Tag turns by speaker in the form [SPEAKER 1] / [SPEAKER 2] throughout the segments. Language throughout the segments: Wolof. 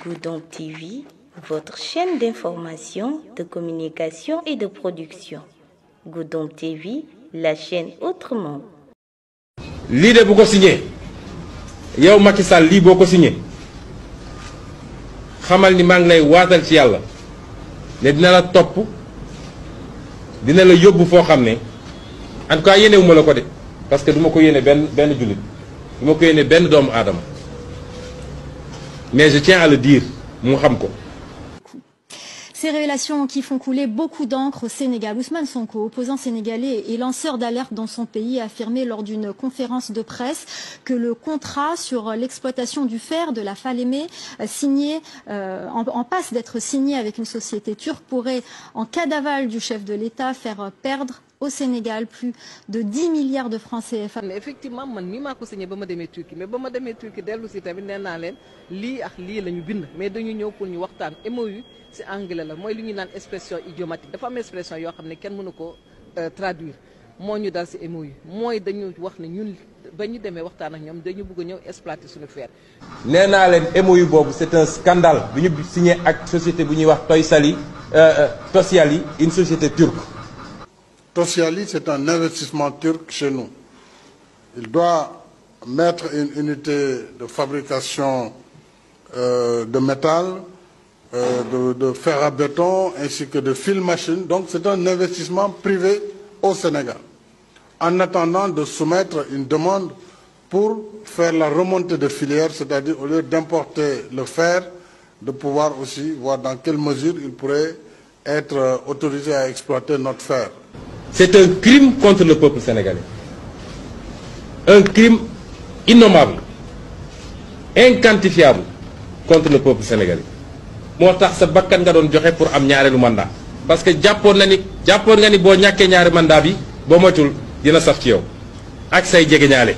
[SPEAKER 1] Goudomp TV, votre chaîne d'information, de communication et de production. Goudomp TV, la chaîne autrement.
[SPEAKER 2] lii de bu ko signé yow Macky Sall lii boo ko signé xamal ni maa ngi lay waatal ci yàlla ne dina la topp dina la yóbbu foo xam ne en tout cas yéenewuma la ko de parce que du ma ko yéene benn jullit du ma ko yéene benn doomu aadama mais je tiens à le dire mu xam ko.
[SPEAKER 3] Ces révélations qui font couler beaucoup d'encre au Sénégal. Ousmane Sonko, opposant sénégalais et lanceur d'alerte dans son pays, a affirmé lors d'une conférence de presse que le contrat sur l'exploitation du fer de la Falémé, signé, en passe d'être signé avec une société turque, pourrait, en cas d'aval du chef de l'État, faire perdre au Sénégal plus de 10 milliards de francs CFA.
[SPEAKER 4] Effectivement man mii maa ko signé ba ma demee Turquie mais ba ma demee Turquie dellu si tamit nee naa leen lii ak lii la ñu bind mais dañu ñëw pour ñu waxtaan MOU ci anglais la mooy li ñu naan expression idiomatique dafa am expression yoo xam ne kenn mënu ko traduire moo ñu dal ci MOU mooy dañu wax ne ñun ba ñu demee waxtaan ak ñoom dañu bëgg a ñëw exploiter suñu fer.
[SPEAKER 2] nee naa leen MOU boobu c'est un scandale bu ñu signé ak société bu ñuy wax Tosyali une société turque.
[SPEAKER 5] Tosyali, c'est un investissement turc chez nous. Il doit mettre une unité de fabrication de métal, de fer à béton, ainsi que de fil machine. Donc c'est un investissement privé au Sénégal. En attendant de soumettre une demande pour faire la remontée de filière, c'est-à-dire au lieu d'importer le fer, de pouvoir aussi voir dans quelle mesure il pourrait être autorisé à exploiter notre fer.
[SPEAKER 2] C'est un crime contre le peuple sénégalais. Un crime innommable, inquantifiable contre le peuple sénégalais. moo tax sa bakkan nga doon joxe pour am ñaareelu mandat parce que jàppoon nga ni boo ñàkkee ñaari mandat bi boo moytul dina saf ci yow ak say jegeñaale.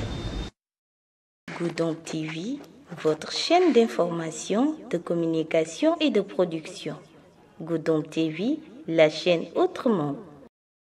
[SPEAKER 1] Goudomp TV, votre chaîne d'information, de communication et de production. Goudomp TV, la chaîne autrement.